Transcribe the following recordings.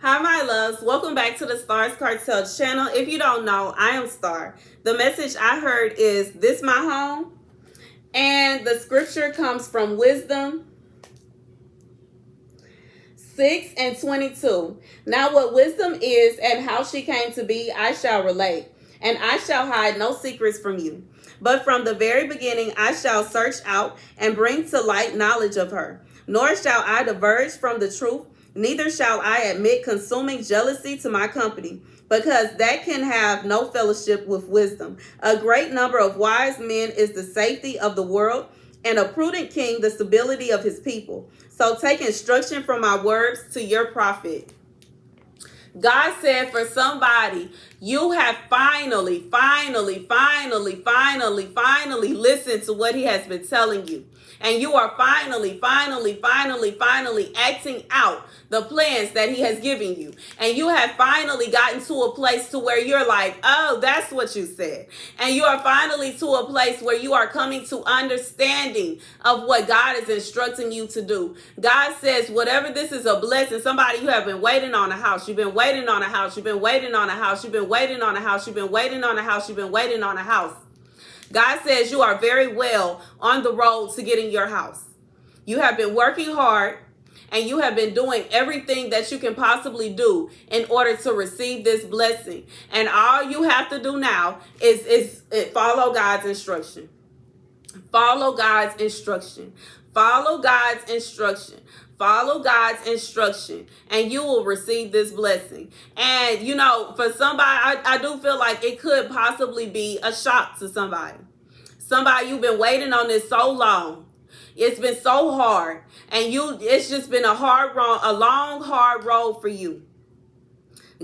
Hi, my loves. Welcome back to the Starscartel channel. If you don't know, I am Star. The message I heard is, "This my home." And the scripture comes from Wisdom 6:22. Now, what wisdom is and how she came to be, I shall relate. And I shall hide no secrets from you. But from the very beginning, I shall search out and bring to light knowledge of her. Nor shall I diverge from the truth, neither shall I admit consuming jealousy to my company, because that can have no fellowship with wisdom. A great number of wise men is the safety of the world, and a prudent king the stability of his people. So take instruction from my words to your profit. God said for somebody, you have finally listened to what he has been telling you. And you are finally acting out the plans that he has given you. And you have finally gotten to a place to where you're like, oh, that's what you said. And you are finally to a place where you are coming to understanding of what God is instructing you to do. God says, whatever this is a blessing. Somebody, you have been waiting on a house. You've been waiting on a house. You've been waiting on a house. You've been waiting on a house. You've been waiting on a house. You've been waiting on a house. God says you are very well on the road to getting your house. You have been working hard and you have been doing everything that you can possibly do in order to receive this blessing. And all you have to do now is follow God's instruction. Follow God's instruction. Follow God's instruction. Follow God's instruction, and you will receive this blessing. And, you know, for somebody, I do feel like it could possibly be a shock to somebody. Somebody, you've been waiting on this so long. It's been so hard, and it's just been a long, hard road for you.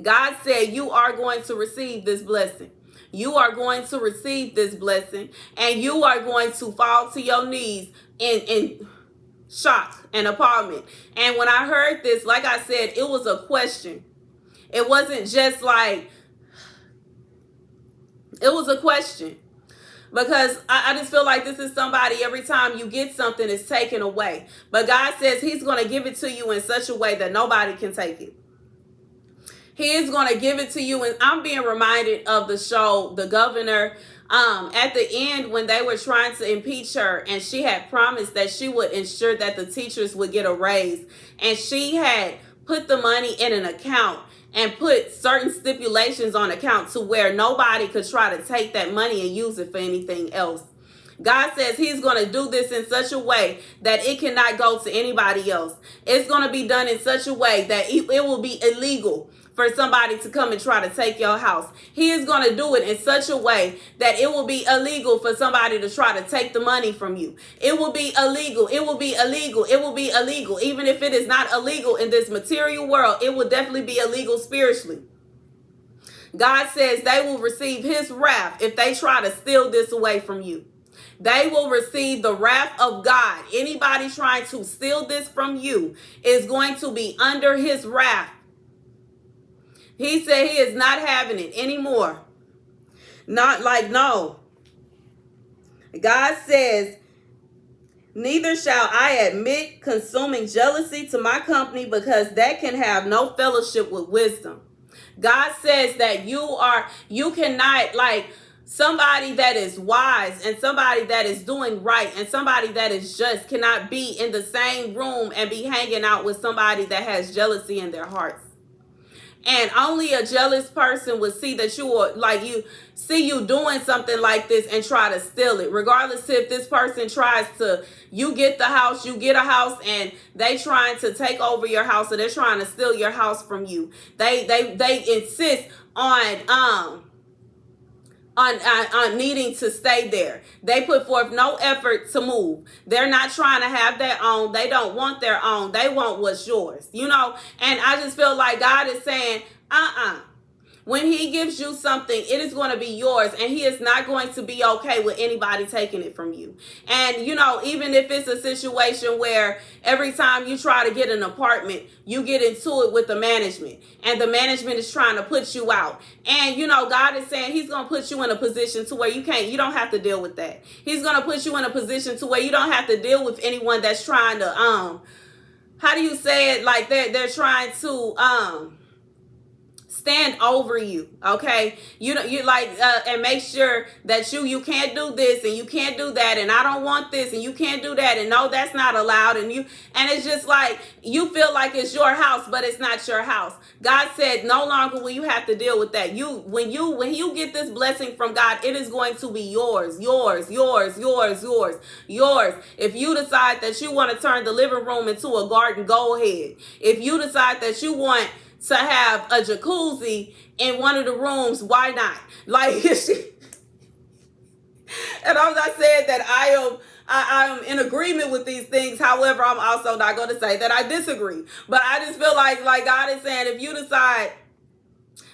God said you are going to receive this blessing. You are going to receive this blessing, and you are going to fall to your knees in shock and appallment. And when I heard this, like I said, it was a question. It wasn't just like, it was a question. Because I just feel like this is somebody, every time you get something, it's taken away. But God says he's going to give it to you in such a way that nobody can take it. He is going to give it to you. And I'm being reminded of the show, The Governor. At the end, when they were trying to impeach her, and she had promised that she would ensure that the teachers would get a raise, and she had put the money in an account and put certain stipulations on account to where nobody could try to take that money and use it for anything else. God says he's going to do this in such a way that it cannot go to anybody else. It's going to be done in such a way that it will be illegal for somebody to come and try to take your house. He is going to do it in such a way that it will be illegal for somebody to try to take the money from you. It will be illegal. It will be illegal. It will be illegal. Even if it is not illegal in this material world, it will definitely be illegal spiritually. God says they will receive his wrath if they try to steal this away from you. They will receive the wrath of God. Anybody trying to steal this from you is going to be under his wrath. He said he is not having it anymore. Not like, no. God says, neither shall I admit consuming jealousy to my company, because that can have no fellowship with wisdom. God says that you cannot, like, somebody that is wise and somebody that is doing right and somebody that is just cannot be in the same room and be hanging out with somebody that has jealousy in their hearts. And only a jealous person would see that you doing something like this and try to steal it. Regardless if this person tries to, you get a house, and they trying to take over your house, or they're trying to steal your house from you. They insist on needing to stay there. They put forth no effort to move. They're not trying to have their own. They don't want their own. They want what's yours, you know? And I just feel like God is saying, when he gives you something, it is going to be yours, and he is not going to be okay with anybody taking it from you. And, you know, even if it's a situation where every time you try to get an apartment, you get into it with the management, and the management is trying to put you out. And, you know, God is saying he's going to put you in a position to where you don't have to deal with that. He's going to put you in a position to where you don't have to deal with anyone that's trying to, how do you say it? Like they're trying to, stand over you. Okay, you like and make sure that you can't do this and you can't do that, and I don't want this and you can't do that, and no, that's not allowed, and it's just like you feel like it's your house, but it's not your house. God said no longer will you have to deal with that. When you get this blessing from God, it is going to be yours. If you decide that you want to turn the living room into a garden, go ahead. If you decide that you want to have a jacuzzi in one of the rooms, why not? Like, and I'm not saying that I am in agreement with these things. However, I'm also not going to say that I disagree. But I just feel like God is saying, if you decide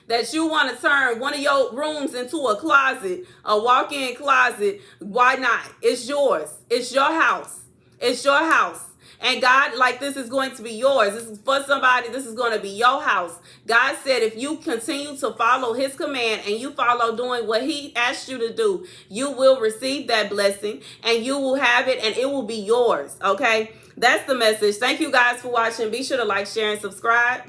that you want to turn one of your rooms into a closet, a walk-in closet, why not? It's yours. It's your house. It's your house. And God, like, this is going to be yours. This is for somebody. This is going to be your house. God said if you continue to follow his command and you follow doing what he asked you to do, you will receive that blessing and you will have it and it will be yours. Okay? That's the message. Thank you guys for watching. Be sure to like, share, and subscribe.